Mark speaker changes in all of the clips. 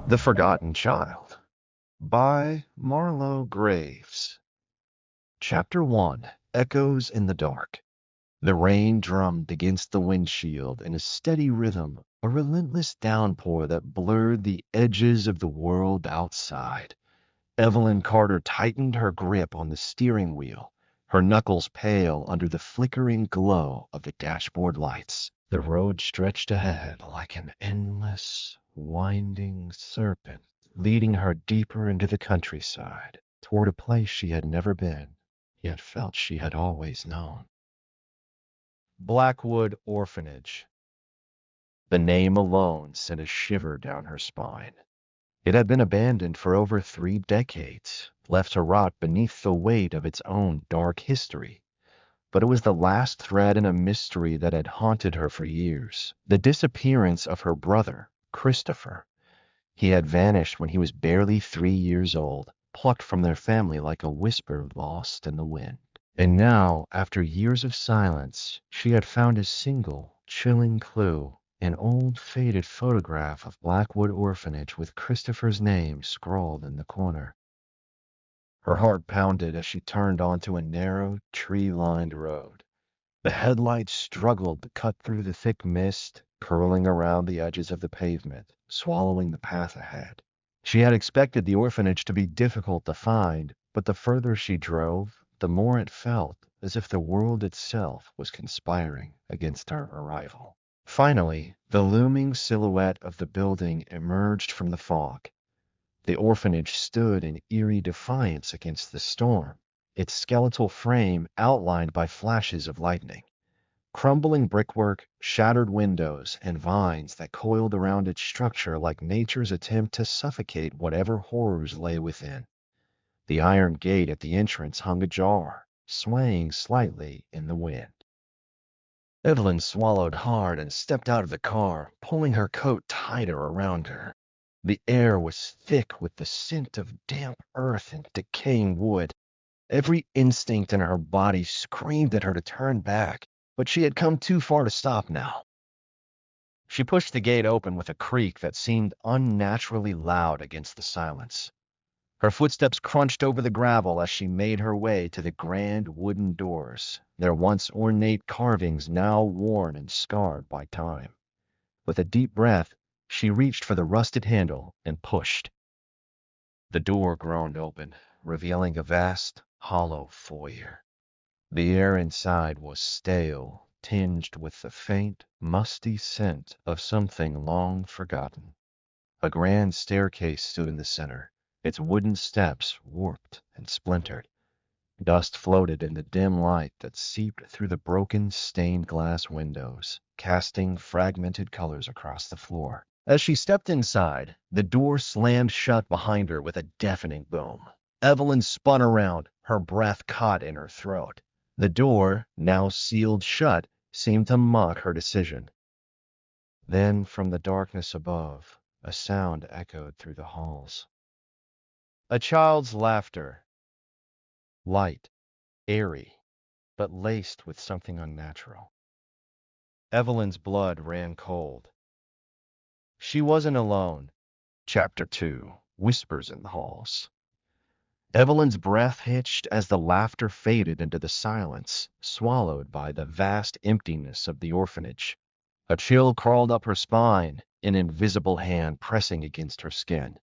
Speaker 1: The Forgotten Child by Marlowe Graves. Chapter 1. Echoes in the Dark. The rain drummed against the windshield in a steady rhythm, a relentless downpour that blurred the edges of the world outside. Evelyn Carter tightened her grip on the steering wheel, her knuckles pale under the flickering glow of the dashboard lights. The road stretched ahead like an endless, winding serpent, leading her deeper into the countryside, toward a place she had never been, yet felt she had always known. Blackwood Orphanage. The name alone sent a shiver down her spine. It had been abandoned for over 3 decades, left to rot beneath the weight of its own dark history. But it was the last thread in a mystery that had haunted her for years. The disappearance of her brother, Christopher. He had vanished when he was barely 3 years old, plucked from their family like a whisper lost in the wind. And now, after years of silence, she had found a single, chilling clue. An old, faded photograph of Blackwood Orphanage with Christopher's name scrawled in the corner. Her heart pounded as she turned onto a narrow, tree-lined road. The headlights struggled to cut through the thick mist, curling around the edges of the pavement, swallowing the path ahead. She had expected the orphanage to be difficult to find, but the further she drove, the more it felt as if the world itself was conspiring against her arrival. Finally, the looming silhouette of the building emerged from the fog. The orphanage stood in eerie defiance against the storm, its skeletal frame outlined by flashes of lightning. Crumbling brickwork, shattered windows, and vines that coiled around its structure like nature's attempt to suffocate whatever horrors lay within. The iron gate at the entrance hung ajar, swaying slightly in the wind. Evelyn swallowed hard and stepped out of the car, pulling her coat tighter around her. The air was thick with the scent of damp earth and decaying wood. Every instinct in her body screamed at her to turn back, but she had come too far to stop now. She pushed the gate open with a creak that seemed unnaturally loud against the silence. Her footsteps crunched over the gravel as she made her way to the grand wooden doors, their once ornate carvings now worn and scarred by time. With a deep breath, she reached for the rusted handle and pushed. The door groaned open, revealing a vast, hollow foyer. The air inside was stale, tinged with the faint, musty scent of something long forgotten. A grand staircase stood in the center, its wooden steps warped and splintered. Dust floated in the dim light that seeped through the broken stained glass windows, casting fragmented colors across the floor. As she stepped inside, the door slammed shut behind her with a deafening boom. Evelyn spun around, her breath caught in her throat. The door, now sealed shut, seemed to mock her decision. Then, from the darkness above, a sound echoed through the halls. A child's laughter. Light, airy, but laced with something unnatural. Evelyn's blood ran cold. She wasn't alone. Chapter 2. Whispers in the Halls. Evelyn's breath hitched as the laughter faded into the silence, swallowed by the vast emptiness of the orphanage. A chill crawled up her spine, an invisible hand pressing against her skin.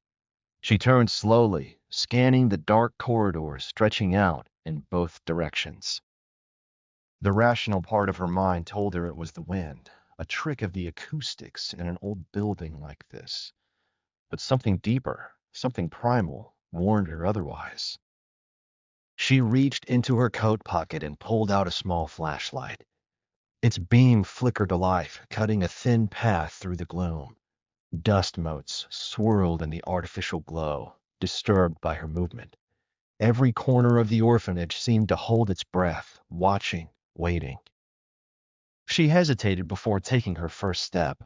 Speaker 1: She turned slowly, scanning the dark corridors stretching out in both directions. The rational part of her mind told her it was the wind, a trick of the acoustics in an old building like this. But something deeper, something primal, warned her otherwise. She reached into her coat pocket and pulled out a small flashlight. Its beam flickered to life, cutting a thin path through the gloom. Dust motes swirled in the artificial glow, disturbed by her movement. Every corner of the orphanage seemed to hold its breath, watching, waiting. She hesitated before taking her first step.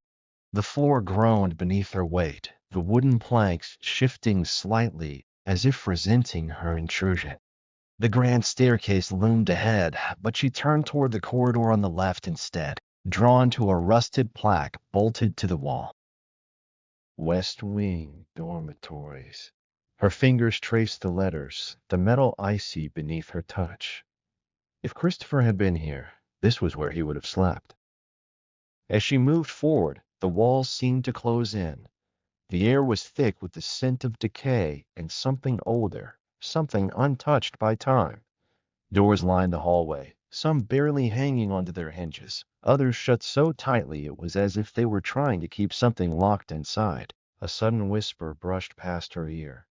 Speaker 1: The floor groaned beneath her weight, the wooden planks shifting slightly as if resenting her intrusion. The grand staircase loomed ahead, but she turned toward the corridor on the left instead, drawn to a rusted plaque bolted to the wall. West Wing Dormitories. Her fingers traced the letters, the metal icy beneath her touch. If Christopher had been here, this was where he would have slept. As she moved forward, the walls seemed to close in. The air was thick with the scent of decay and something older, something untouched by time. Doors lined the hallway, some barely hanging onto their hinges, others shut so tightly it was as if they were trying to keep something locked inside. A sudden whisper brushed past her ear.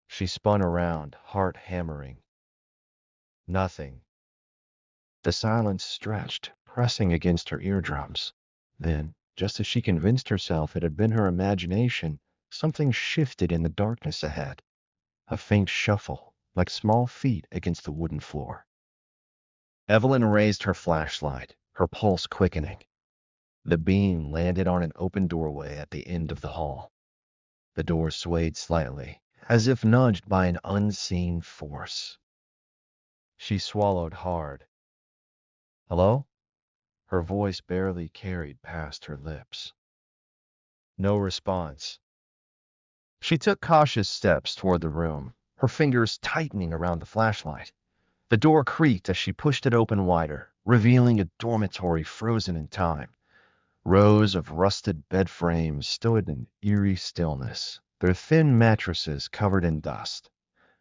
Speaker 1: She spun around, heart hammering. Nothing. The silence stretched, pressing against her eardrums. Then, just as she convinced herself it had been her imagination, something shifted in the darkness ahead. A faint shuffle, like small feet against the wooden floor. Evelyn raised her flashlight, her pulse quickening. The beam landed on an open doorway at the end of the hall. The door swayed slightly, as if nudged by an unseen force. She swallowed hard. "Hello?" Her voice barely carried past her lips. No response. She took cautious steps toward the room, her fingers tightening around the flashlight. The door creaked as she pushed it open wider, revealing a dormitory frozen in time. Rows of rusted bed frames stood in eerie stillness, their thin mattresses covered in dust.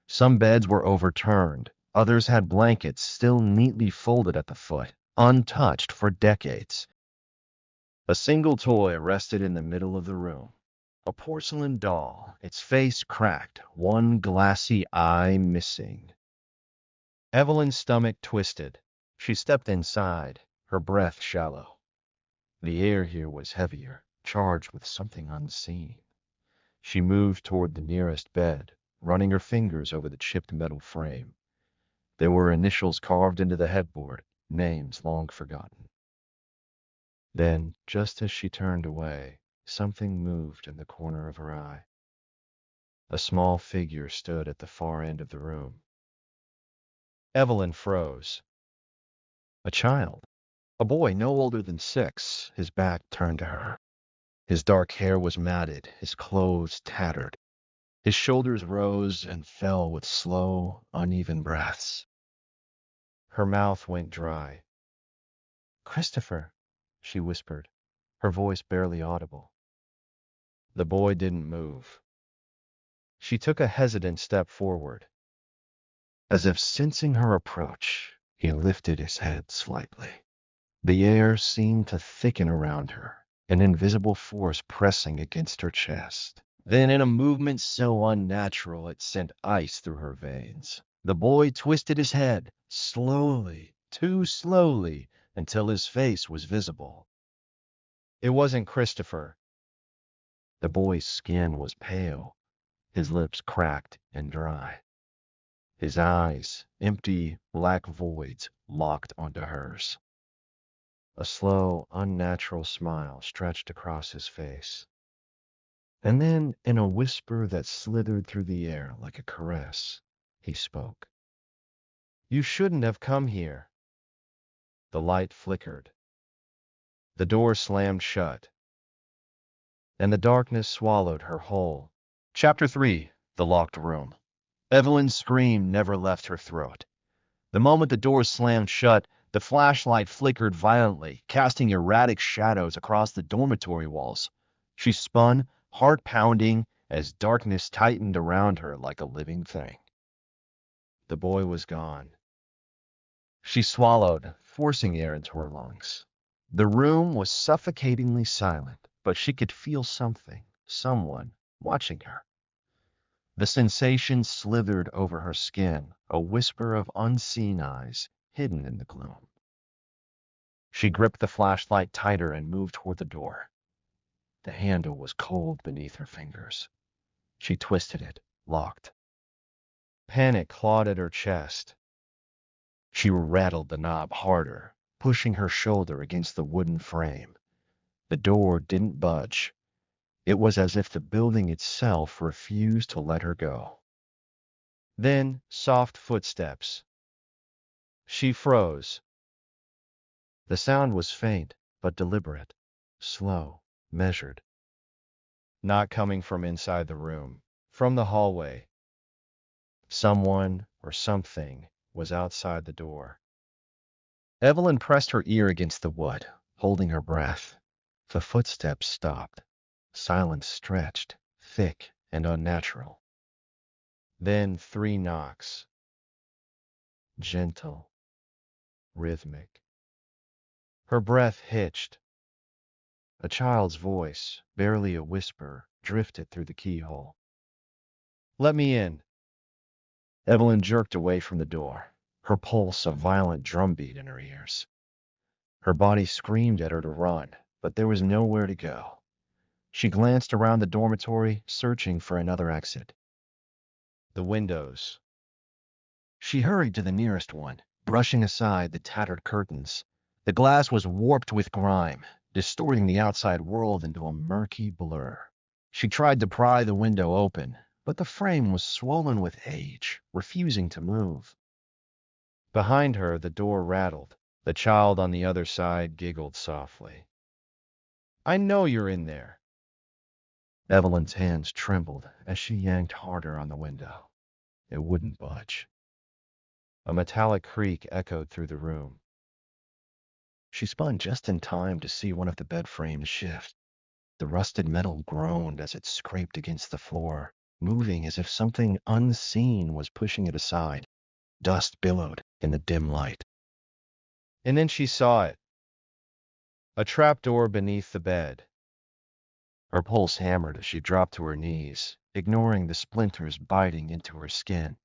Speaker 1: Some beds were overturned, others had blankets still neatly folded at the foot, untouched for decades. A single toy rested in the middle of the room. A porcelain doll, its face cracked, one glassy eye missing. Evelyn's stomach twisted. She stepped inside, her breath shallow. The air here was heavier, charged with something unseen. She moved toward the nearest bed, running her fingers over the chipped metal frame. There were initials carved into the headboard, names long forgotten. Then, just as she turned away, something moved in the corner of her eye. A small figure stood at the far end of the room. Evelyn froze. A child. A boy no older than 6, his back turned to her. His dark hair was matted, his clothes tattered. His shoulders rose and fell with slow, uneven breaths. Her mouth went dry. "Christopher," she whispered, her voice barely audible. The boy didn't move. She took a hesitant step forward. As if sensing her approach, he lifted his head slightly. The air seemed to thicken around her, an invisible force pressing against her chest. Then, in a movement so unnatural it sent ice through her veins, the boy twisted his head, slowly, too slowly, until his face was visible. It wasn't Christopher. The boy's skin was pale, his lips cracked and dry. His eyes, empty, black voids, locked onto hers. A slow, unnatural smile stretched across his face. And then, in a whisper that slithered through the air like a caress, he spoke. "You shouldn't have come here." The light flickered. The door slammed shut, and the darkness swallowed her whole. Chapter 3. The Locked Room. Evelyn's scream never left her throat. The moment the door slammed shut, the flashlight flickered violently, casting erratic shadows across the dormitory walls. She spun, heart pounding, as darkness tightened around her like a living thing. The boy was gone. She swallowed, forcing air into her lungs. The room was suffocatingly silent, but she could feel something, someone, watching her. The sensation slithered over her skin, a whisper of unseen eyes hidden in the gloom. She gripped the flashlight tighter and moved toward the door. The handle was cold beneath her fingers. She twisted it, locked. Panic clawed at her chest. She rattled the knob harder, pushing her shoulder against the wooden frame. The door didn't budge. It was as if the building itself refused to let her go. Then, soft footsteps. She froze. The sound was faint, but deliberate, slow, measured. not coming from inside the room. From the hallway, someone or something was outside the door. Evelyn pressed her ear against the wood, holding her breath. The footsteps stopped. Silence stretched, thick and unnatural. Then 3 knocks, gentle, rhythmic. Her breath hitched. A child's voice, barely a whisper, drifted through the keyhole. "Let me in." Evelyn jerked away from the door, her pulse a violent drumbeat in her ears. Her body screamed at her to run, but there was nowhere to go. She glanced around the dormitory, searching for another exit. The windows. She hurried to the nearest one, brushing aside the tattered curtains. The glass was warped with grime, distorting the outside world into a murky blur. She tried to pry the window open, but the frame was swollen with age, refusing to move. Behind her, the door rattled. The child on the other side giggled softly. "I know you're in there." Evelyn's hands trembled as she yanked harder on the window. It wouldn't budge. A metallic creak echoed through the room. She spun just in time to see one of the bed frames shift. The rusted metal groaned as it scraped against the floor, moving as if something unseen was pushing it aside. Dust billowed in the dim light. And then she saw it. A trapdoor beneath the bed. Her pulse hammered as she dropped to her knees, ignoring the splinters biting into her skin.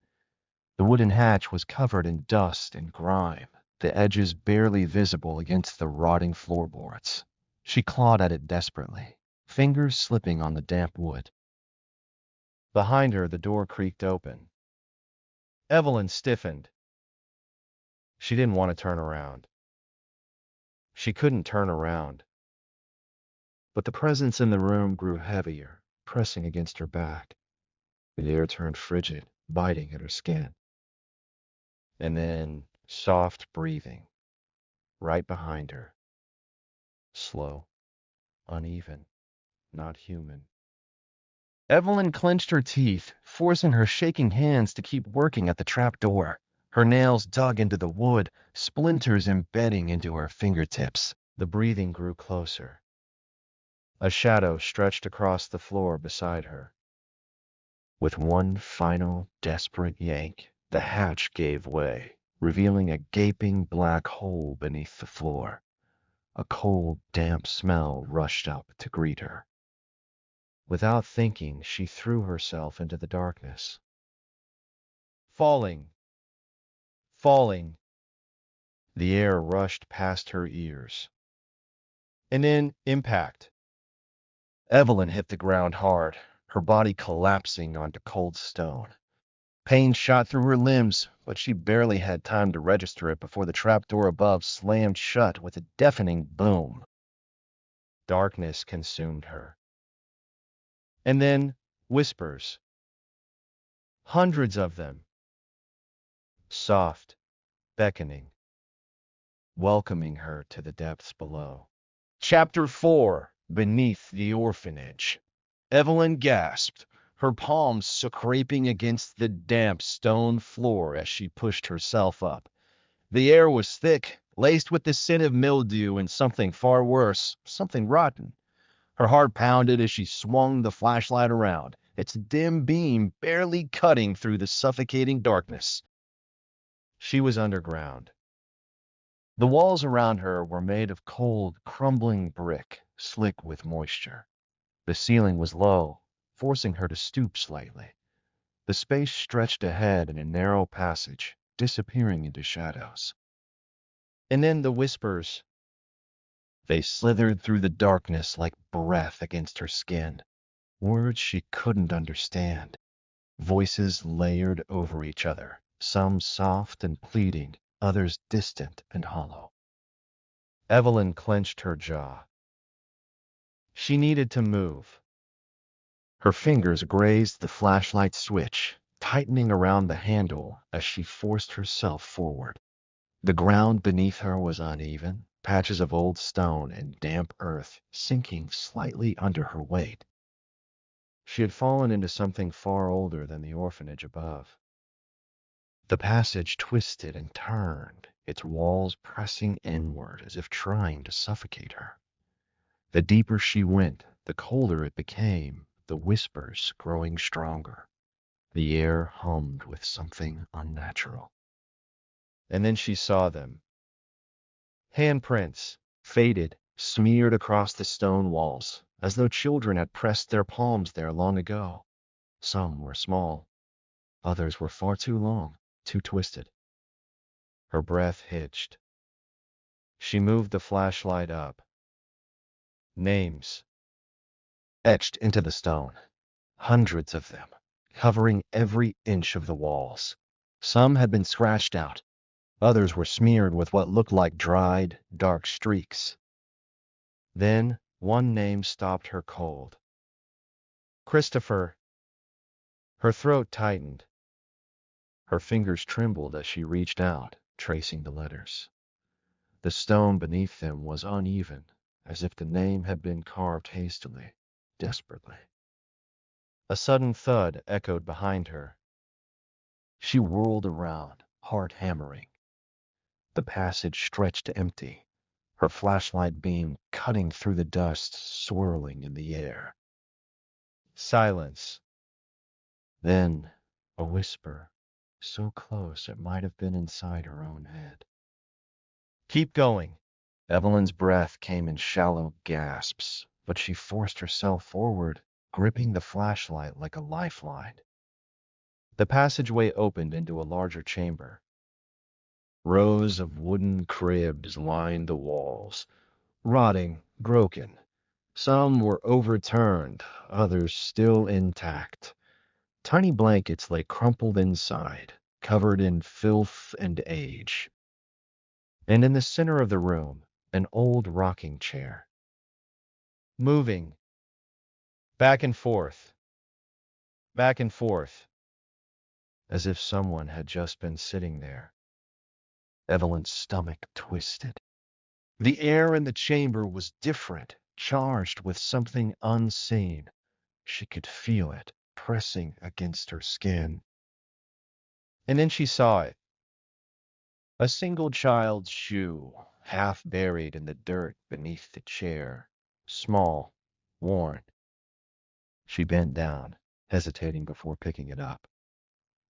Speaker 1: The wooden hatch was covered in dust and grime, the edges barely visible against the rotting floorboards. She clawed at it desperately, fingers slipping on the damp wood. Behind her, the door creaked open. Evelyn stiffened. She didn't want to turn around. She couldn't turn around. But the presence in the room grew heavier, pressing against her back. The air turned frigid, biting at her skin. And then soft breathing, right behind her. Slow, uneven, not human. Evelyn clenched her teeth, forcing her shaking hands to keep working at the trap door. Her nails dug into the wood, splinters embedding into her fingertips. The breathing grew closer. A shadow stretched across the floor beside her. With one final, desperate yank, the hatch gave way, revealing a gaping black hole beneath the floor. A cold, damp smell rushed up to greet her. Without thinking, she threw herself into the darkness. Falling, falling. The air rushed past her ears. And then impact. Evelyn hit the ground hard, her body collapsing onto cold stone. Pain shot through her limbs, but she barely had time to register it before the trapdoor above slammed shut with a deafening boom. Darkness consumed her. And then whispers. Hundreds of them. Soft, beckoning, welcoming her to the depths below. Chapter 4. Beneath the Orphanage. Evelyn gasped, her palms scraping against the damp stone floor as she pushed herself up. The air was thick, laced with the scent of mildew and something far worse, something rotten. Her heart pounded as she swung the flashlight around, its dim beam barely cutting through the suffocating darkness. She was underground. The walls around her were made of cold, crumbling brick, slick with moisture. The ceiling was low, forcing her to stoop slightly. The space stretched ahead in a narrow passage, disappearing into shadows. And then the whispers. They slithered through the darkness like breath against her skin. Words she couldn't understand. Voices layered over each other, some soft and pleading, others distant and hollow. Evelyn clenched her jaw. She needed to move. Her fingers grazed the flashlight switch, tightening around the handle as she forced herself forward. The ground beneath her was uneven, patches of old stone and damp earth sinking slightly under her weight. She had fallen into something far older than the orphanage above. The passage twisted and turned, its walls pressing inward as if trying to suffocate her. The deeper she went, the colder it became, the whispers growing stronger. The air hummed with something unnatural. And then she saw them. Handprints, faded, smeared across the stone walls, as though children had pressed their palms there long ago. Some were small, others were far too long, too twisted. Her breath hitched. She moved the flashlight up. Names etched into the stone, hundreds of them, covering every inch of the walls. Some had been scratched out, others were smeared with what looked like dried, dark streaks. Then one name stopped her cold. Christopher. Her throat tightened. Her fingers trembled as she reached out, tracing the letters. The stone beneath them was uneven, as if the name had been carved hastily, desperately. A sudden thud echoed behind her. She whirled around, heart hammering. The passage stretched empty, her flashlight beam cutting through the dust, swirling in the air. Silence. Then a whisper, so close it might have been inside her own head. Keep going. Evelyn's breath came in shallow gasps, but she forced herself forward, gripping the flashlight like a lifeline. The passageway opened into a larger chamber. Rows of wooden cribs lined the walls, rotting, broken. Some were overturned, others still intact. Tiny blankets lay crumpled inside, covered in filth and age. And in the center of the room, an old rocking chair. Moving. Back and forth. Back and forth. As if someone had just been sitting there. Evelyn's stomach twisted. The air in the chamber was different, charged with something unseen. She could feel it pressing against her skin. And then she saw it. A single child's shoe, half buried in the dirt beneath the chair. Small, worn. She bent down, hesitating before picking it up.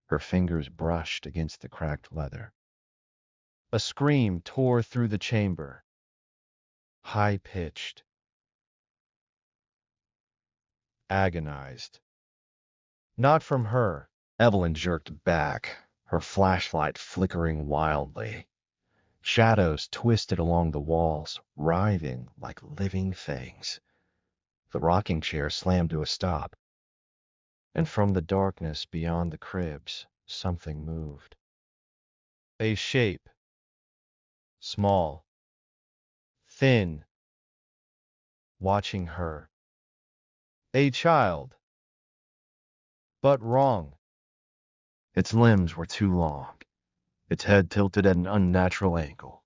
Speaker 1: Her fingers brushed against the cracked leather. A scream tore through the chamber, high-pitched, agonized. Not from her. Evelyn jerked back, her flashlight flickering wildly. Shadows twisted along the walls, writhing like living things. The rocking chair slammed to a stop, and from the darkness beyond the cribs, something moved. A shape, small, thin, watching her. A child, but wrong. Its limbs were too long, its head tilted at an unnatural angle.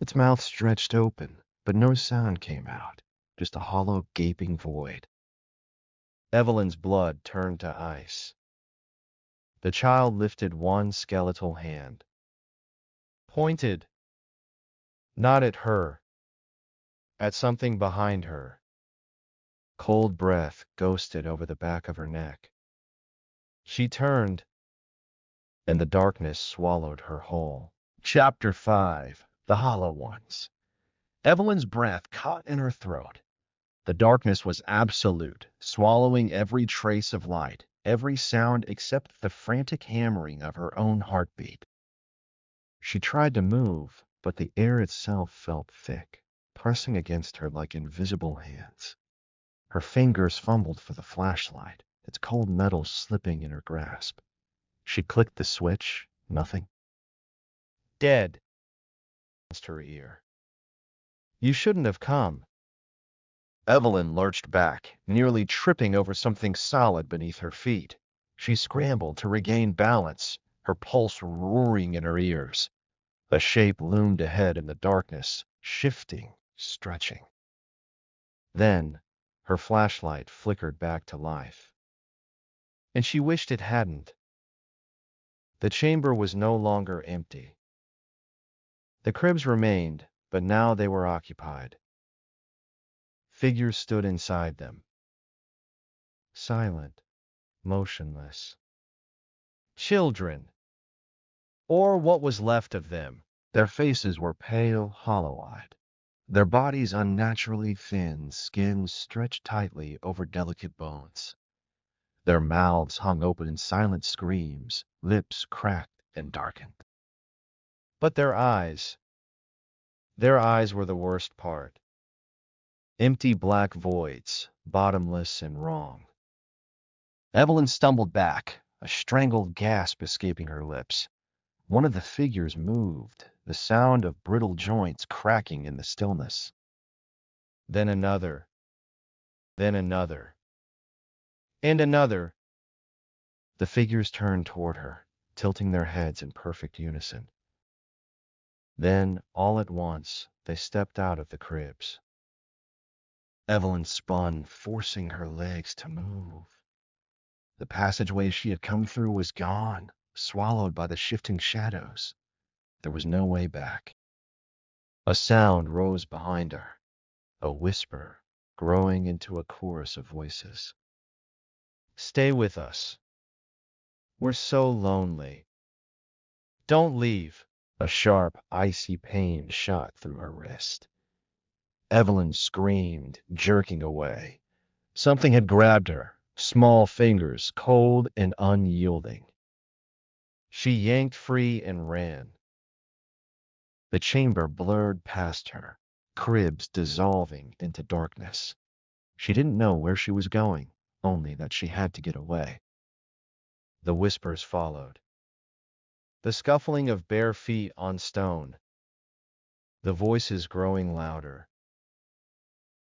Speaker 1: Its mouth stretched open, but no sound came out, just a hollow, gaping void. Evelyn's blood turned to ice. The child lifted one skeletal hand, pointed, not at her, at something behind her. Cold breath ghosted over the back of her neck. She turned, and the darkness swallowed her whole. Chapter 5. The Hollow Ones. Evelyn's breath caught in her throat. The darkness was absolute, swallowing every trace of light, every sound except the frantic hammering of her own heartbeat. She tried to move, but the air itself felt thick, pressing against her like invisible hands. Her fingers fumbled for the flashlight, its cold metal slipping in her grasp. She clicked the switch, nothing. Dead, against her ear. You shouldn't have come. Evelyn lurched back, nearly tripping over something solid beneath her feet. She scrambled to regain balance, her pulse roaring in her ears. A shape loomed ahead in the darkness, shifting, stretching. Then, Her flashlight flickered back to life, and she wished it hadn't. The chamber was no longer empty. The cribs remained, but now they were occupied. Figures stood inside them, silent, motionless. Children, or what was left of them. Their faces were pale, hollow-eyed. Their bodies unnaturally thin, skin stretched tightly over delicate bones. Their mouths hung open in silent screams, lips cracked and darkened. But their eyes were the worst part. Empty black voids, bottomless and wrong. Evelyn stumbled back, a strangled gasp escaping her lips. One of the figures moved, the sound of brittle joints cracking in the stillness. Then another, then another, and another. The figures turned toward her, tilting their heads in perfect unison. Then, all at once, they stepped out of the cribs. Evelyn spun, forcing her legs to move. The passageway she had come through was gone, swallowed by the shifting shadows. There was no way back. A sound rose behind her, a whisper growing into a chorus of voices. Stay with us. We're so lonely. Don't leave. A sharp, icy pain shot through her wrist. Evelyn screamed, jerking away. Something had grabbed her, small fingers, cold and unyielding. She yanked free and ran. The chamber blurred past her, cribs dissolving into darkness. She didn't know where she was going, only that she had to get away. The whispers followed. The scuffling of bare feet on stone. The voices growing louder.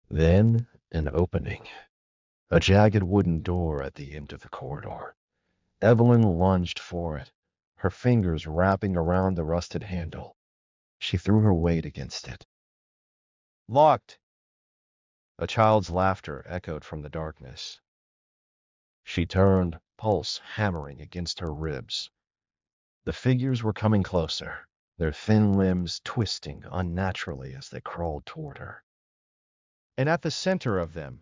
Speaker 1: Then an opening. A jagged wooden door at the end of the corridor. Evelyn lunged for it, her fingers wrapping around the rusted handle. She threw her weight against it. Locked! A child's laughter echoed from the darkness. She turned, pulse hammering against her ribs. The figures were coming closer, their thin limbs twisting unnaturally as they crawled toward her. And at the center of them,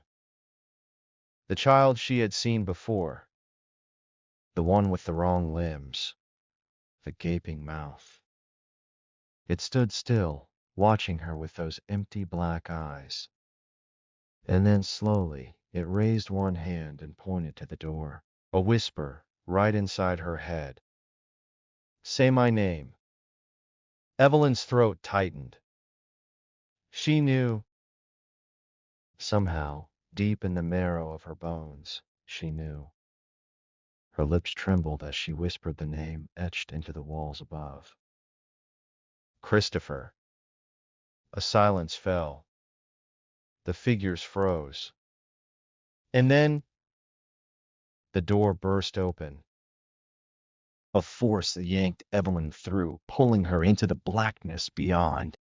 Speaker 1: the child she had seen before, the one with the wrong limbs, the gaping mouth. It stood still, watching her with those empty black eyes. And then slowly, it raised one hand and pointed to the door. A whisper right inside her head. Say my name. Evelyn's throat tightened. She knew. Somehow, deep in the marrow of her bones, she knew. Her lips trembled as she whispered the name etched into the walls above. Christopher. A silence fell. The figures froze. And then the door burst open. A force yanked Evelyn through, pulling her into the blackness beyond.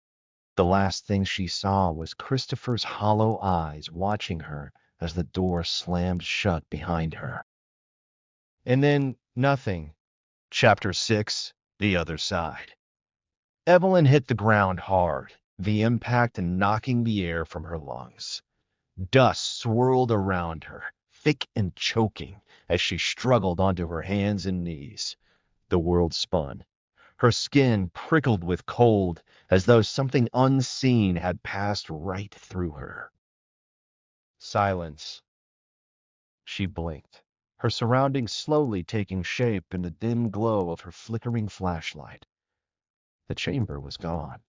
Speaker 1: The last thing she saw was Christopher's hollow eyes watching her as the door slammed shut behind her. And then nothing. Chapter 6, The Other Side. Evelyn hit the ground hard, the impact knocking the air from her lungs. Dust swirled around her, thick and choking, as she struggled onto her hands and knees. The world spun. Her skin prickled with cold, as though something unseen had passed right through her. Silence. She blinked, her surroundings slowly taking shape in the dim glow of her flickering flashlight. The chamber was gone.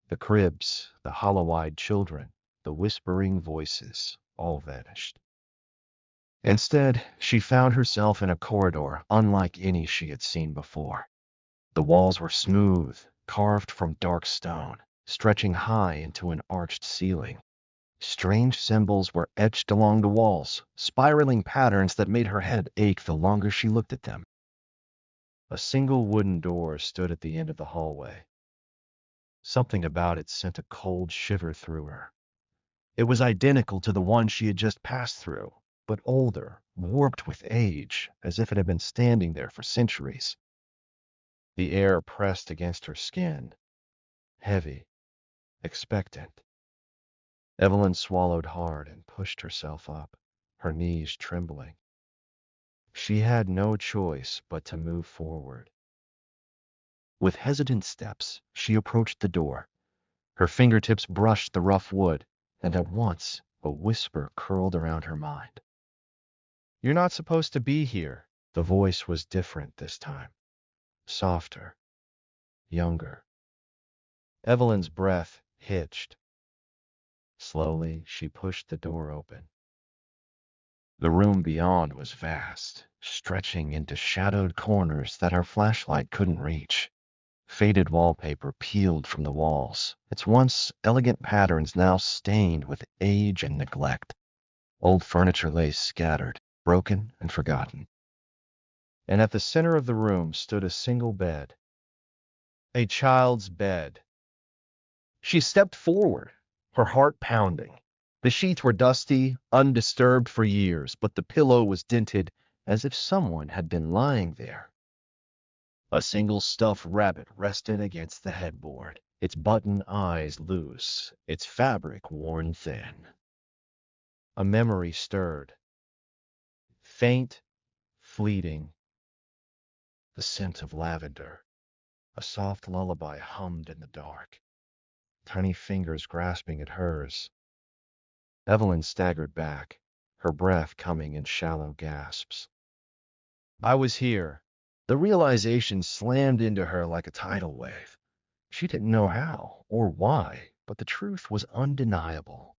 Speaker 1: The cribs, the hollow-eyed children, the whispering voices, all vanished. Instead, she found herself in a corridor unlike any she had seen before. The walls were smooth, carved from dark stone, stretching high into an arched ceiling. Strange symbols were etched along the walls, spiraling patterns that made her head ache the longer she looked at them. A single wooden door stood at the end of the hallway. Something about it sent a cold shiver through her. It was identical to the one she had just passed through, but older, warped with age, as if it had been standing there for centuries. The air pressed against her skin, heavy, expectant. Evelyn swallowed hard and pushed herself up, her knees trembling. She had no choice but to move forward. With hesitant steps, she approached the door. Her fingertips brushed the rough wood, and at once a whisper curled around her mind. "You're not supposed to be here." The voice was different this time, softer, younger. Evelyn's breath hitched. Slowly, she pushed the door open. The room beyond was vast, stretching into shadowed corners that her flashlight couldn't reach. Faded wallpaper peeled from the walls, its once elegant patterns now stained with age and neglect. Old furniture lay scattered, broken and forgotten. And at the center of the room stood a single bed. A child's bed. She stepped forward, her heart pounding. The sheets were dusty, undisturbed for years, but the pillow was dented as if someone had been lying there. A single stuffed rabbit rested against the headboard, its button eyes loose, its fabric worn thin. A memory stirred. Faint, fleeting. The scent of lavender. A soft lullaby hummed in the dark. Tiny fingers grasping at hers. Evelyn staggered back, her breath coming in shallow gasps. I was here. The realization slammed into her like a tidal wave. She didn't know how or why, but the truth was undeniable.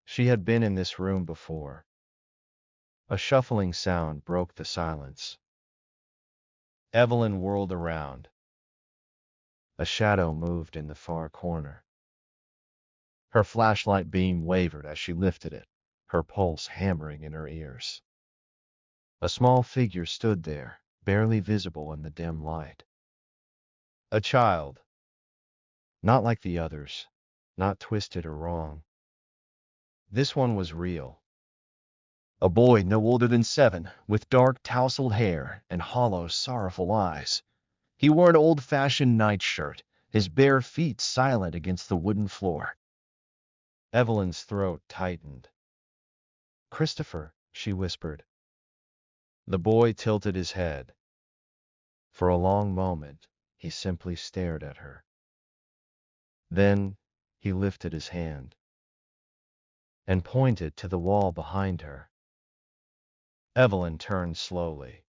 Speaker 1: She had been in this room before. A shuffling sound broke the silence. Evelyn whirled around. A shadow moved in the far corner. Her flashlight beam wavered as she lifted it, her pulse hammering in her ears. A small figure stood there, barely visible in the dim light. A child. Not like the others, not twisted or wrong. This one was real. A boy no older than 7, with dark tousled hair and hollow, sorrowful eyes. He wore an old-fashioned nightshirt, his bare feet silent against the wooden floor. Evelyn's throat tightened. "Christopher," she whispered. The boy tilted his head. For a long moment, he simply stared at her. Then he lifted his hand and pointed to the wall behind her. Evelyn turned slowly.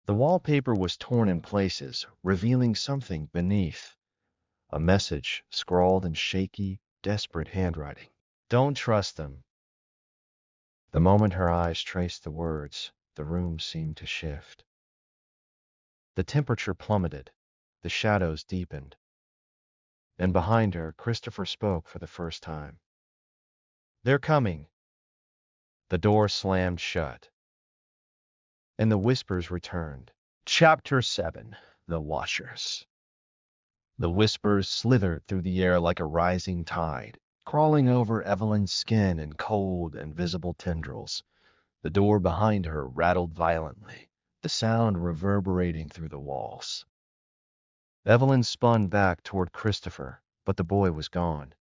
Speaker 1: The wallpaper was torn in places, revealing something beneath. A message scrawled in shaky, desperate handwriting. "Don't trust them." The moment her eyes traced the words, the room seemed to shift. The temperature plummeted, the shadows deepened. And behind her, Christopher spoke for the first time. "They're coming." The door slammed shut, and the whispers returned. Chapter 7. The Watchers. The whispers slithered through the air like a rising tide, crawling over Evelyn's skin in cold, invisible tendrils. The door behind her rattled violently, the sound reverberating through the walls. Evelyn spun back toward Christopher, but the boy was gone.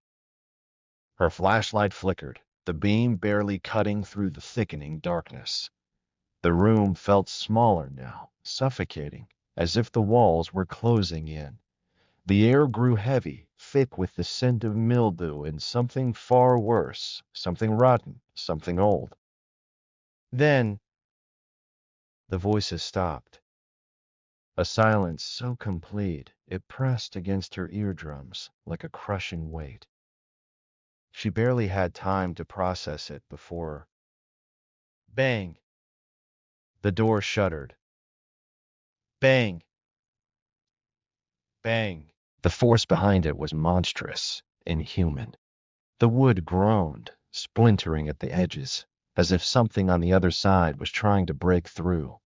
Speaker 1: Her flashlight flickered, the beam barely cutting through the thickening darkness. The room felt smaller now, suffocating, as if the walls were closing in. The air grew heavy, thick with the scent of mildew and something far worse, something rotten, something old. Then the voices stopped. A silence so complete it pressed against her eardrums like a crushing weight. She barely had time to process it before... Bang! The door shuddered. Bang! Bang! The force behind it was monstrous, inhuman. The wood groaned, splintering at the edges, as if something on the other side was trying to break through.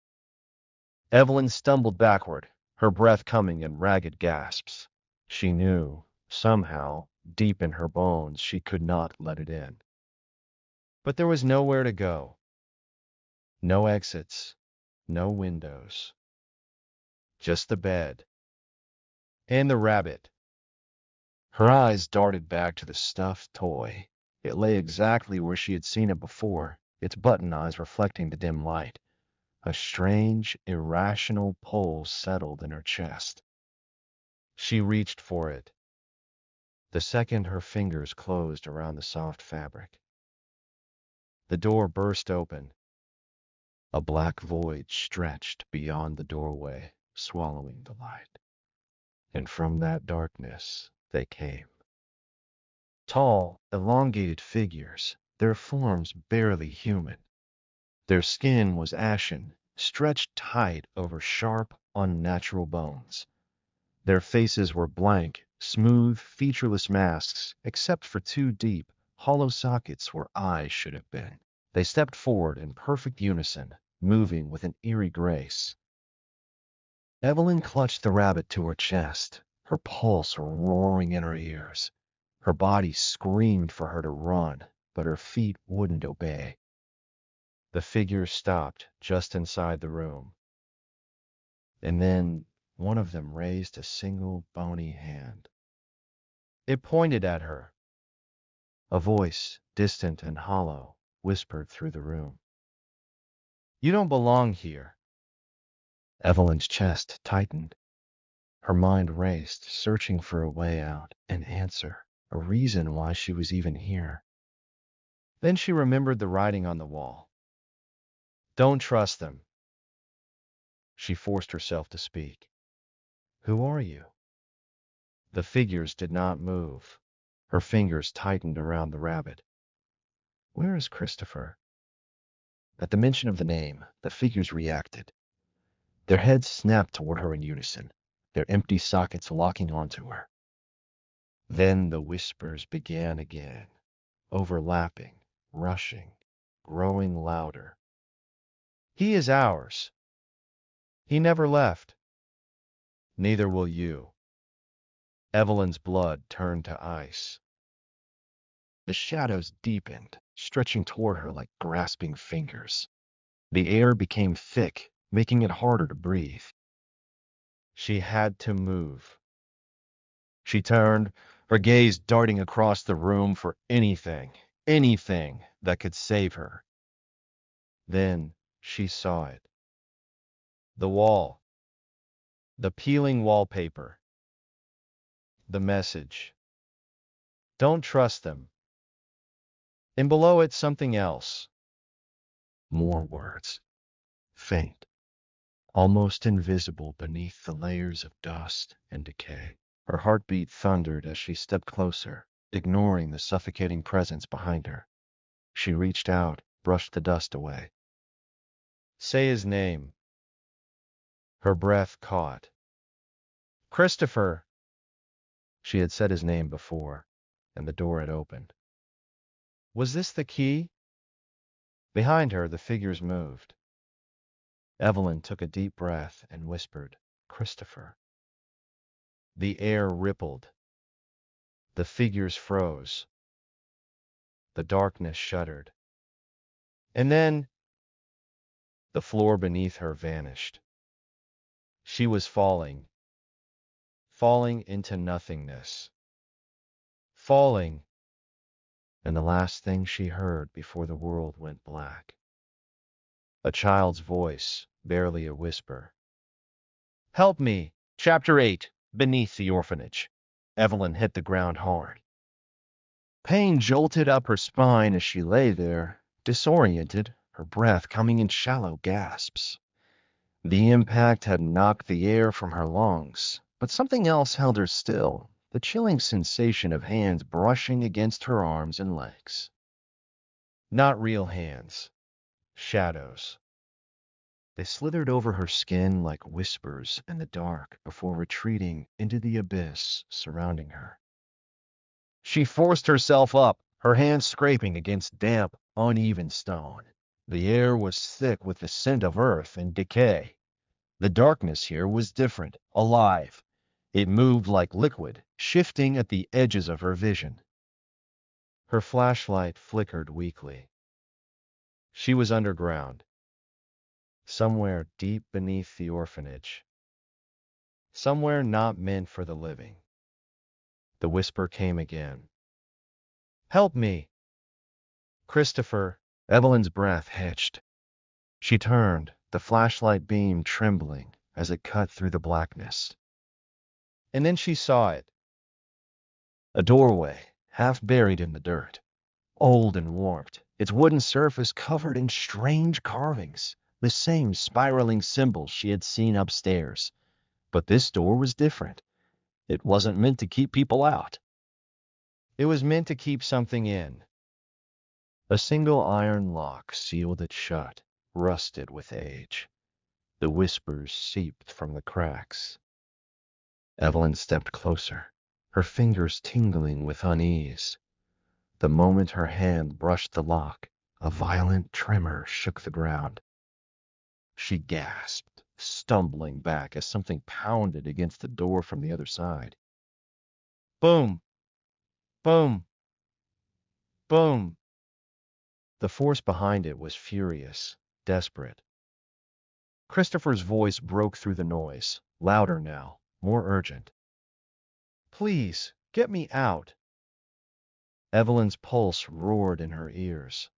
Speaker 1: Evelyn stumbled backward, her breath coming in ragged gasps. She knew, somehow, Deep in her bones, she could not let it in. But there was nowhere to go. No exits, no windows. Just the bed. And the rabbit. Her eyes darted back to the stuffed toy. It lay exactly where she had seen it before, its button eyes reflecting the dim light. A strange, irrational pull settled in her chest. She reached for it. The second her fingers closed around the soft fabric, the door burst open. A black void stretched beyond the doorway, swallowing the light. And from that darkness they came. Tall, elongated figures, their forms barely human. Their skin was ashen, stretched tight over sharp, unnatural bones. Their faces were blank, smooth, featureless masks, except for two deep, hollow sockets where eyes should have been. They stepped forward in perfect unison, moving with an eerie grace. Evelyn clutched the rabbit to her chest, her pulse roaring in her ears. Her body screamed for her to run, but her feet wouldn't obey. The figures stopped just inside the room. And then one of them raised a single bony hand. It pointed at her. A voice, distant and hollow, whispered through the room. "You don't belong here." Evelyn's chest tightened. Her mind raced, searching for a way out, an answer, a reason why she was even here. Then she remembered the writing on the wall. "Don't trust them." She forced herself to speak. "Who are you?" The figures did not move. Her fingers tightened around the rabbit. "Where is Christopher?" At the mention of the name, the figures reacted. Their heads snapped toward her in unison, their empty sockets locking onto her. Then the whispers began again, overlapping, rushing, growing louder. "He is ours. He never left. Neither will you." Evelyn's blood turned to ice. The shadows deepened, stretching toward her like grasping fingers. The air became thick, making it harder to breathe. She had to move. She turned, her gaze darting across the room for anything, anything that could save her. Then she saw it. The wall, the peeling wallpaper, the message. "Don't trust them." And below it, something else. More words, faint, almost invisible beneath the layers of dust and decay. Her heartbeat thundered as she stepped closer, ignoring the suffocating presence behind her. She reached out, brushed the dust away. "Say his name." Her breath caught. "Christopher." She had said his name before, and the door had opened. Was this the key? Behind her, the figures moved. Evelyn took a deep breath and whispered, "Christopher." The air rippled. The figures froze. The darkness shuddered. And then the floor beneath her vanished. She was falling, falling into nothingness. Falling, and the last thing she heard before the world went black. A child's voice, barely a whisper. "Help me!" Chapter 8, Beneath the Orphanage. Evelyn hit the ground hard. Pain jolted up her spine as she lay there, disoriented, her breath coming in shallow gasps. The impact had knocked the air from her lungs, but something else held her still, the chilling sensation of hands brushing against her arms and legs. Not real hands. Shadows. They slithered over her skin like whispers in the dark before retreating into the abyss surrounding her. She forced herself up, her hands scraping against damp, uneven stone. The air was thick with the scent of earth and decay. The darkness here was different, alive. It moved like liquid, shifting at the edges of her vision. Her flashlight flickered weakly. She was underground, somewhere deep beneath the orphanage, somewhere not meant for the living. The whisper came again. "Help me!" "Christopher!" Evelyn's breath hitched. She turned, the flashlight beam trembling as it cut through the blackness. And then she saw it. A doorway, half buried in the dirt, old and warped, its wooden surface covered in strange carvings, the same spiraling symbols she had seen upstairs. But this door was different. It wasn't meant to keep people out. It was meant to keep something in. A single iron lock sealed it shut, rusted with age. The whispers seeped from the cracks. Evelyn stepped closer, her fingers tingling with unease. The moment her hand brushed the lock, a violent tremor shook the ground. She gasped, stumbling back as something pounded against the door from the other side. Boom! Boom! Boom! The force behind it was furious, desperate. Christopher's voice broke through the noise, louder now, more urgent. "Please, get me out." Evelyn's pulse roared in her ears.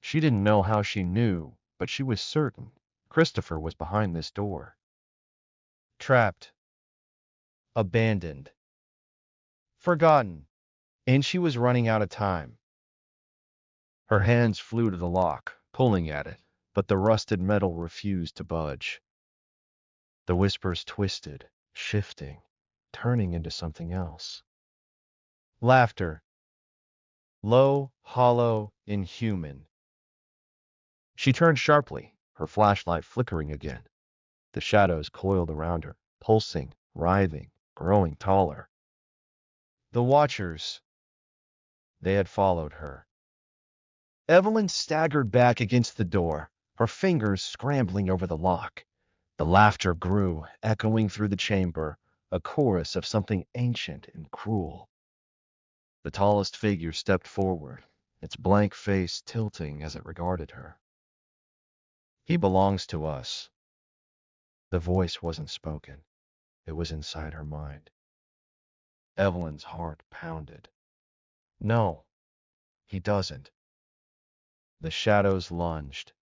Speaker 1: She didn't know how she knew, but she was certain Christopher was behind this door. Trapped. Abandoned. Forgotten. And she was running out of time. Her hands flew to the lock, pulling at it, but the rusted metal refused to budge. The whispers twisted, shifting, turning into something else. Laughter. Low, hollow, inhuman. She turned sharply, her flashlight flickering again. The shadows coiled around her, pulsing, writhing, growing taller. The Watchers. They had followed her. Evelyn staggered back against the door, her fingers scrambling over the lock. The laughter grew, echoing through the chamber, a chorus of something ancient and cruel. The tallest figure stepped forward, its blank face tilting as it regarded her. "He belongs to us." The voice wasn't spoken. It was inside her mind. Evelyn's heart pounded. "No, he doesn't." The shadows lunged.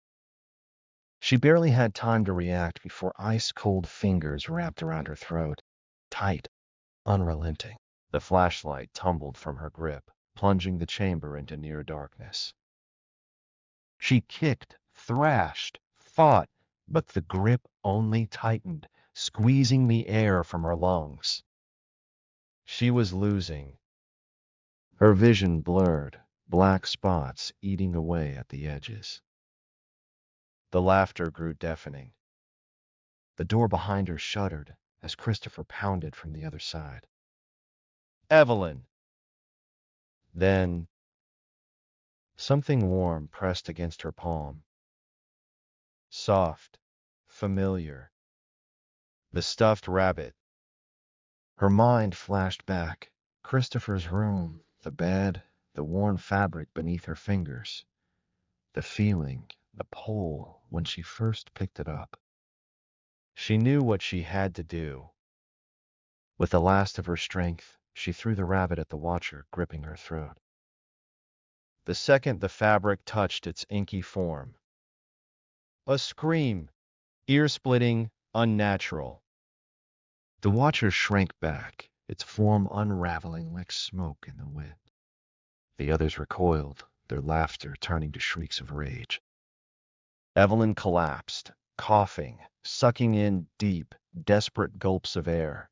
Speaker 1: She barely had time to react before ice-cold fingers wrapped around her throat, tight, unrelenting. The flashlight tumbled from her grip, plunging the chamber into near darkness. She kicked, thrashed, fought, but the grip only tightened, squeezing the air from her lungs. She was losing. Her vision blurred, black spots eating away at the edges. The laughter grew deafening. The door behind her shuddered as Christopher pounded from the other side. "Evelyn!" Then something warm pressed against her palm. Soft, familiar. The stuffed rabbit. Her mind flashed back. Christopher's room, the bed, the worn fabric beneath her fingers. The feeling, the pull when she first picked it up. She knew what she had to do. With the last of her strength, she threw the rabbit at the Watcher, gripping her throat. The second the fabric touched its inky form, a scream, ear-splitting, unnatural. The Watcher shrank back, its form unraveling like smoke in the wind. The others recoiled, their laughter turning to shrieks of rage. Evelyn collapsed, coughing, sucking in deep, desperate gulps of air.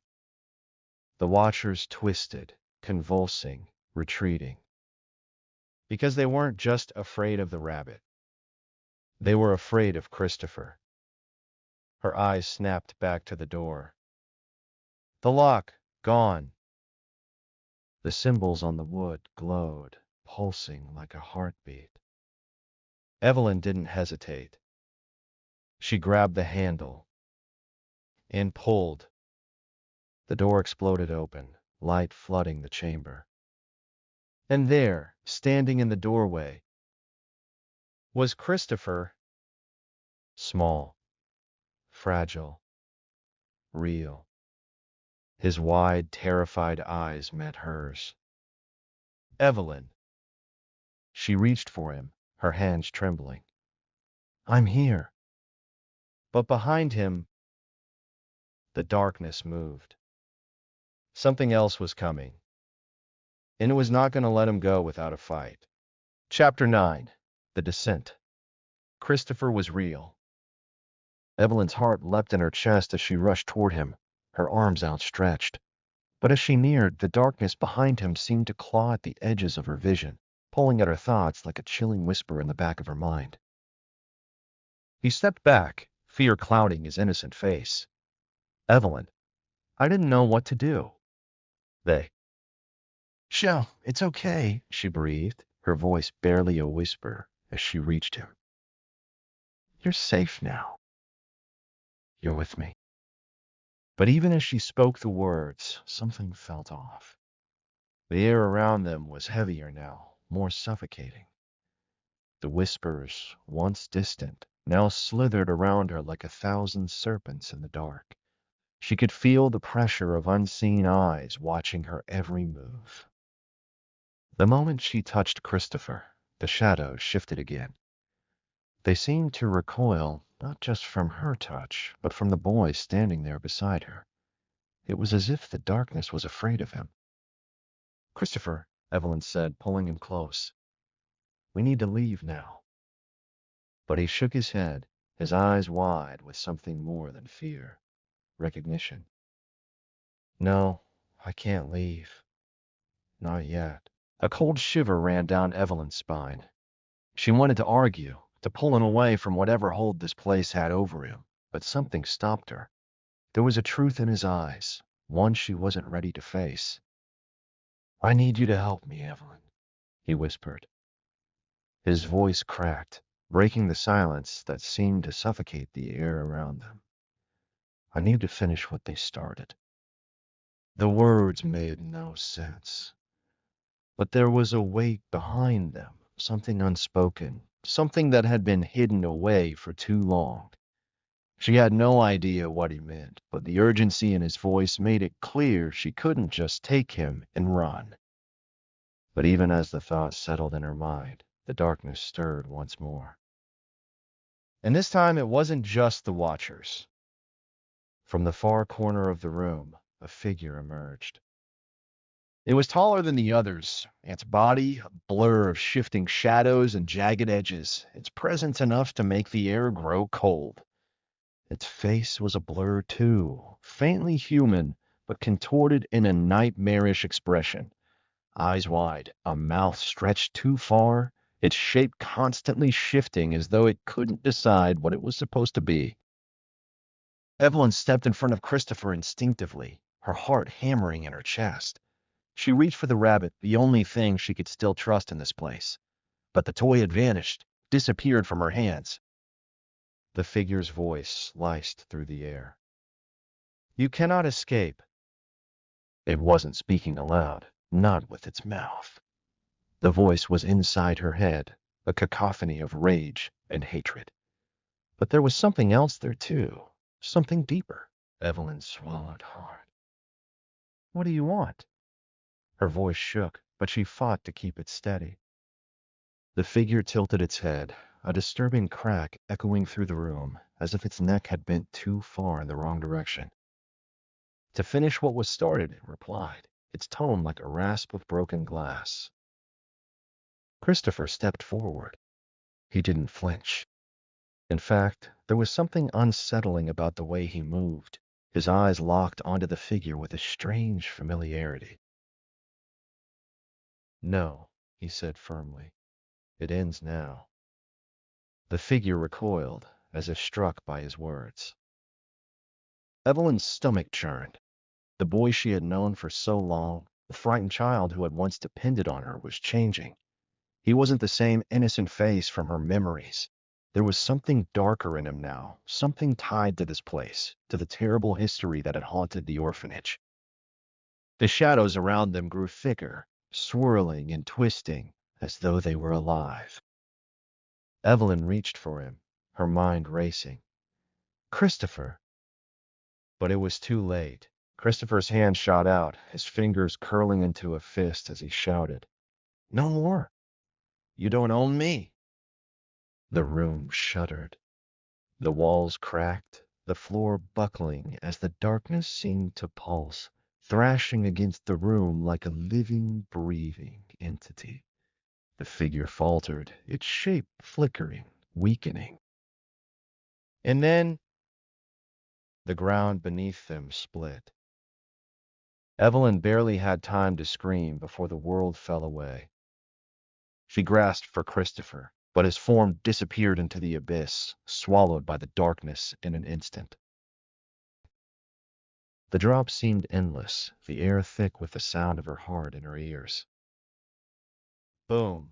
Speaker 1: The Watchers twisted, convulsing, retreating. Because they weren't just afraid of the rabbit. They were afraid of Christopher. Her eyes snapped back to the door. The lock, gone. The symbols on the wood glowed, pulsing like a heartbeat. Evelyn didn't hesitate. She grabbed the handle and pulled. The door exploded open, light flooding the chamber. And there, standing in the doorway, was Christopher, small, fragile, real. His wide, terrified eyes met hers. Evelyn. She reached for him, her hands trembling. I'm here. But behind him, the darkness moved. Something else was coming, and it was not going to let him go without a fight. Chapter 9. The Descent. Christopher was real. Evelyn's heart leapt in her chest as she rushed toward him, her arms outstretched. But as she neared, the darkness behind him seemed to claw at the edges of her vision, pulling at her thoughts like a chilling whisper in the back of her mind. He stepped back, fear clouding his innocent face. Evelyn, I didn't know what to do. They. Shell, it's okay, she breathed, her voice barely a whisper as she reached him. You're safe now. You're with me. But even as she spoke the words, something felt off. The air around them was heavier now, more suffocating. The whispers, once distant, now slithered around her like 1,000 serpents in the dark. She could feel the pressure of unseen eyes watching her every move. The moment she touched Christopher, the shadows shifted again. They seemed to recoil, not just from her touch, but from the boy standing there beside her. It was as if the darkness was afraid of him. Christopher, Evelyn said, pulling him close. We need to leave now. But he shook his head, his eyes wide with something more than fear, recognition. No, I can't leave. Not yet. A cold shiver ran down Evelyn's spine. She wanted to argue, to pull him away from whatever hold this place had over him, but something stopped her. There was a truth in his eyes, one she wasn't ready to face. I need you to help me, Evelyn, he whispered. His voice cracked, breaking the silence that seemed to suffocate the air around them. I need to finish what they started. The words made no sense, but there was a weight behind them, something unspoken, something that had been hidden away for too long. She had no idea what he meant, but the urgency in his voice made it clear she couldn't just take him and run. But even as the thought settled in her mind, the darkness stirred once more. And this time it wasn't just the watchers. From the far corner of the room, a figure emerged. It was taller than the others, its body a blur of shifting shadows and jagged edges, its presence enough to make the air grow cold. Its face was a blur too, faintly human, but contorted in a nightmarish expression. Eyes wide, a mouth stretched too far, its shape constantly shifting as though it couldn't decide what it was supposed to be. Evelyn stepped in front of Christopher instinctively, her heart hammering in her chest. She reached for the rabbit, the only thing she could still trust in this place. But the toy had vanished, disappeared from her hands. The figure's voice sliced through the air. You cannot escape. It wasn't speaking aloud, not with its mouth. The voice was inside her head, a cacophony of rage and hatred. But there was something else there too, something deeper. Evelyn swallowed hard. What do you want? Her voice shook, but she fought to keep it steady. The figure tilted its head, a disturbing crack echoing through the room, as if its neck had bent too far in the wrong direction. To finish what was started, it replied, its tone like a rasp of broken glass. Christopher stepped forward. He didn't flinch. In fact, there was something unsettling about the way he moved. His eyes locked onto the figure with a strange familiarity. No, he said firmly. It ends now. The figure recoiled, as if struck by his words. Evelyn's stomach churned. The boy she had known for so long, the frightened child who had once depended on her, was changing. He wasn't the same innocent face from her memories. There was something darker in him now, something tied to this place, to the terrible history that had haunted the orphanage. The shadows around them grew thicker, swirling and twisting as though they were alive. Evelyn reached for him, her mind racing. Christopher! But it was too late. Christopher's hand shot out, his fingers curling into a fist as he shouted, "No more! You don't own me!" The room shuddered. The walls cracked, the floor buckling as the darkness seemed to pulse, thrashing against the room like a living, breathing entity. The figure faltered, its shape flickering, weakening. And then the ground beneath them split. Evelyn barely had time to scream before the world fell away. She grasped for Christopher, but his form disappeared into the abyss, swallowed by the darkness in an instant. The drop seemed endless, the air thick with the sound of her heart in her ears. Boom.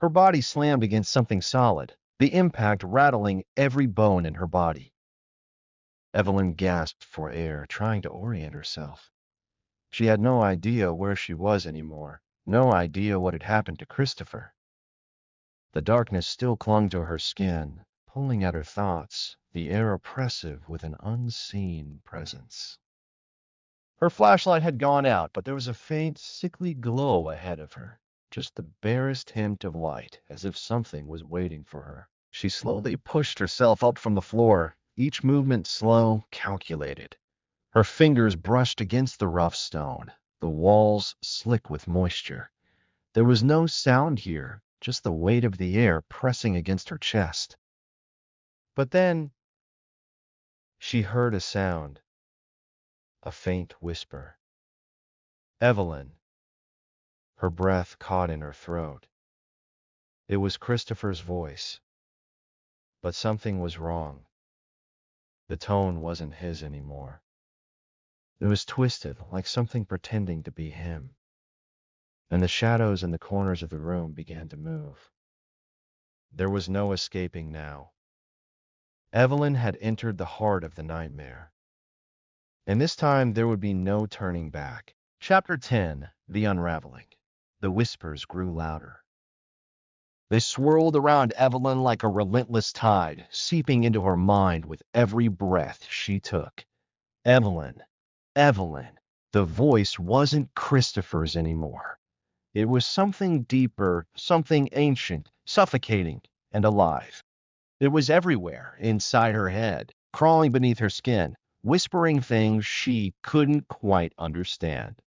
Speaker 1: Her body slammed against something solid, the impact rattling every bone in her body. Evelyn gasped for air, trying to orient herself. She had no idea where she was anymore, no idea what had happened to Christopher. The darkness still clung to her skin, pulling at her thoughts, the air oppressive with an unseen presence. Her flashlight had gone out, but there was a faint, sickly glow ahead of her, just the barest hint of light, as if something was waiting for her. She slowly pushed herself up from the floor, each movement slow, calculated. Her fingers brushed against the rough stone, the walls slick with moisture. There was no sound here, just the weight of the air pressing against her chest. But then she heard a sound, a faint whisper. Evelyn. Her breath caught in her throat. It was Christopher's voice. But something was wrong. The tone wasn't his anymore. It was twisted, like something pretending to be him. And the shadows in the corners of the room began to move. There was no escaping now. Evelyn had entered the heart of the nightmare. And this time there would be no turning back. Chapter 10, The Unraveling. The whispers grew louder. They swirled around Evelyn like a relentless tide, seeping into her mind with every breath she took. Evelyn, Evelyn. The voice wasn't Christopher's anymore. It was something deeper, something ancient, suffocating, and alive. It was everywhere, inside her head, crawling beneath her skin, whispering things she couldn't quite understand.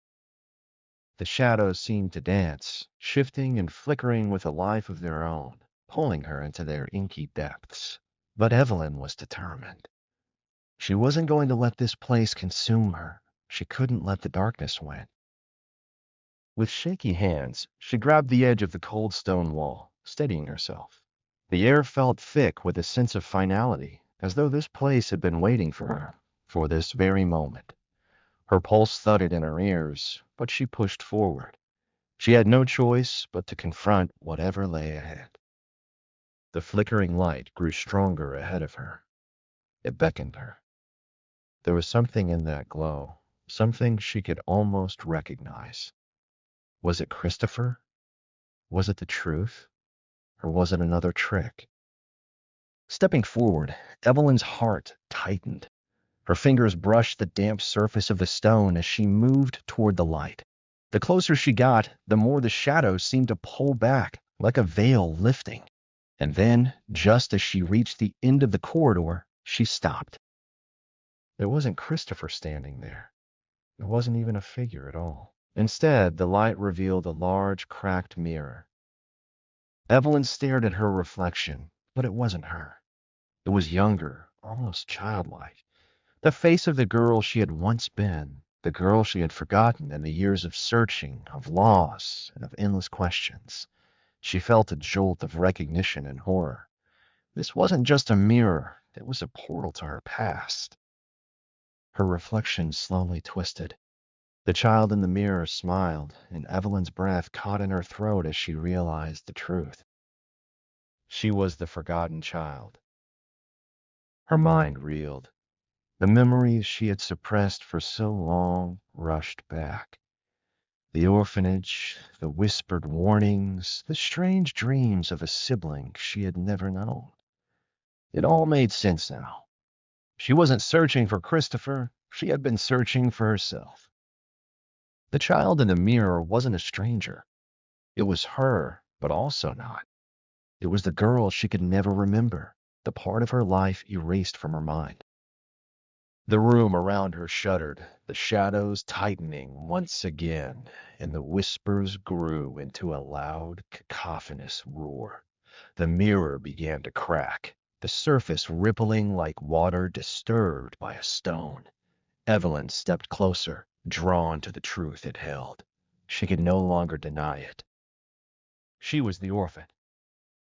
Speaker 1: The shadows seemed to dance, shifting and flickering with a life of their own, pulling her into their inky depths. But Evelyn was determined. She wasn't going to let this place consume her. She couldn't let the darkness win. With shaky hands, she grabbed the edge of the cold stone wall, steadying herself. The air felt thick with a sense of finality, as though this place had been waiting for her, for this very moment. Her pulse thudded in her ears, but she pushed forward. She had no choice but to confront whatever lay ahead. The flickering light grew stronger ahead of her. It beckoned her. There was something in that glow, something she could almost recognize. Was it Christopher? Was it the truth? Or was it another trick? Stepping forward, Evelyn's heart tightened. Her fingers brushed the damp surface of the stone as she moved toward the light. The closer she got, the more the shadows seemed to pull back, like a veil lifting. And then, just as she reached the end of the corridor, she stopped. There wasn't Christopher standing there. There wasn't even a figure at all. Instead, the light revealed a large, cracked mirror. Evelyn stared at her reflection, but it wasn't her. It was younger, almost childlike. The face of the girl she had once been, the girl she had forgotten in the years of searching, of loss, and of endless questions. She felt a jolt of recognition and horror. This wasn't just a mirror, it was a portal to her past. Her reflection slowly twisted. The child in the mirror smiled, and Evelyn's breath caught in her throat as she realized the truth. She was the forgotten child. Her mind reeled. The memories she had suppressed for so long rushed back. The orphanage, the whispered warnings, the strange dreams of a sibling she had never known. It all made sense now. She wasn't searching for Christopher, she had been searching for herself. The child in the mirror wasn't a stranger. It was her, but also not. It was the girl she could never remember, the part of her life erased from her mind. The room around her shuddered, the shadows tightening once again, and the whispers grew into a loud, cacophonous roar. The mirror began to crack, the surface rippling like water disturbed by a stone. Evelyn stepped closer, drawn to the truth it held. She could no longer deny it. She was the orphan.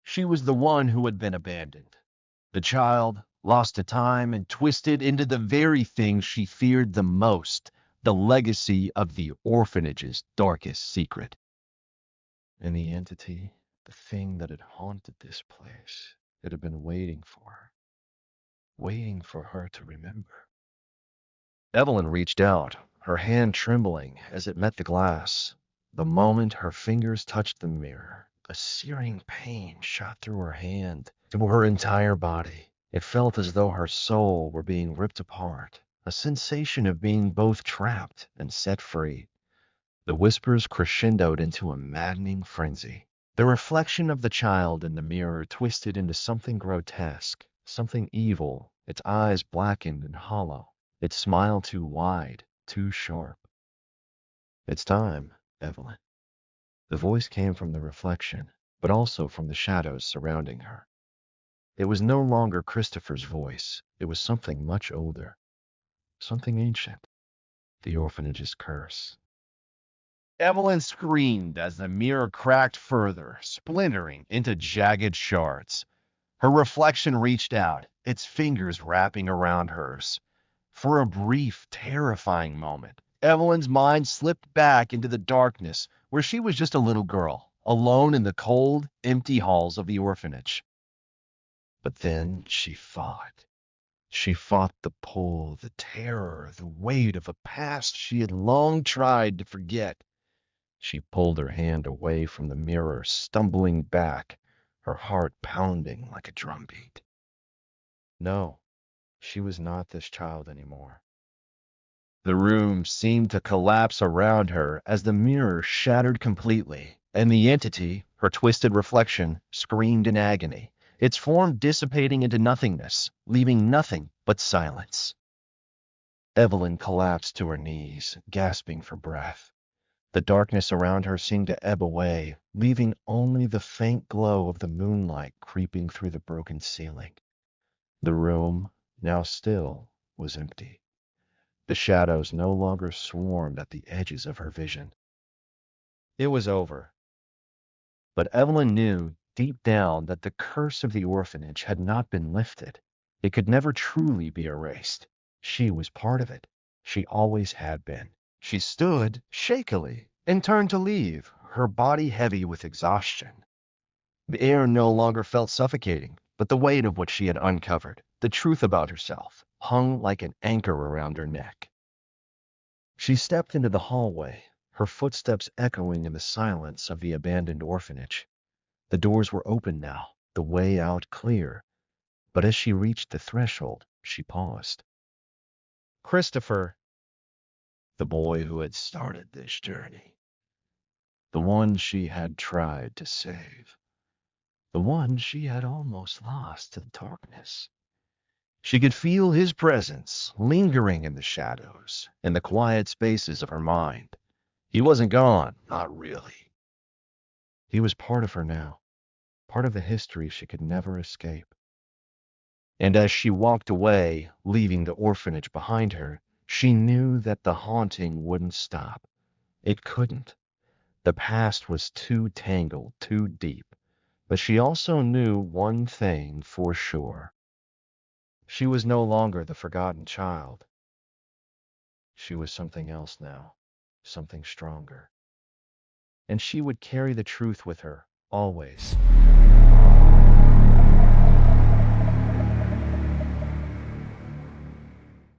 Speaker 1: She was the one who had been abandoned. The child, lost to time and twisted into the very thing she feared the most, the legacy of the orphanage's darkest secret. And the entity, the thing that had haunted this place, it had been waiting for her to remember. Evelyn reached out, her hand trembling as it met the glass. The moment her fingers touched the mirror, a searing pain shot through her hand, through her entire body. It felt as though her soul were being ripped apart, a sensation of being both trapped and set free. The whispers crescendoed into a maddening frenzy. The reflection of the child in the mirror twisted into something grotesque, something evil, its eyes blackened and hollow, its smile too wide, too sharp. It's time, Evelyn. The voice came from the reflection, but also from the shadows surrounding her. It was no longer Christopher's voice. It was something much older, something ancient. The orphanage's curse. Evelyn screamed as the mirror cracked further, splintering into jagged shards. Her reflection reached out, its fingers wrapping around hers. For a brief, terrifying moment, Evelyn's mind slipped back into the darkness where she was just a little girl, alone in the cold, empty halls of the orphanage. But then she fought. She fought the pull, the terror, the weight of a past she had long tried to forget. She pulled her hand away from the mirror, stumbling back, her heart pounding like a drumbeat. No, she was not this child anymore. The room seemed to collapse around her as the mirror shattered completely, and the entity, her twisted reflection, screamed in agony, its form dissipating into nothingness, leaving nothing but silence. Evelyn collapsed to her knees, gasping for breath. The darkness around her seemed to ebb away, leaving only the faint glow of the moonlight creeping through the broken ceiling. The room, now still, was empty. The shadows no longer swarmed at the edges of her vision. It was over. But Evelyn knew deep down that the curse of the orphanage had not been lifted. It could never truly be erased. She was part of it. She always had been. She stood shakily and turned to leave, her body heavy with exhaustion. The air no longer felt suffocating, but the weight of what she had uncovered, the truth about herself, hung like an anchor around her neck. She stepped into the hallway, her footsteps echoing in the silence of the abandoned orphanage. The doors were open now, the way out clear, but as she reached the threshold, she paused. Christopher, the boy who had started this journey, the one she had tried to save, the one she had almost lost to the darkness. She could feel his presence lingering in the shadows, in the quiet spaces of her mind. He wasn't gone, not really. He was part of her now, part of the history she could never escape. And as she walked away, leaving the orphanage behind her, she knew that the haunting wouldn't stop. It couldn't. The past was too tangled, too deep. But she also knew one thing for sure. She was no longer the forgotten child. She was something else now, something stronger. And she would carry the truth with her, always.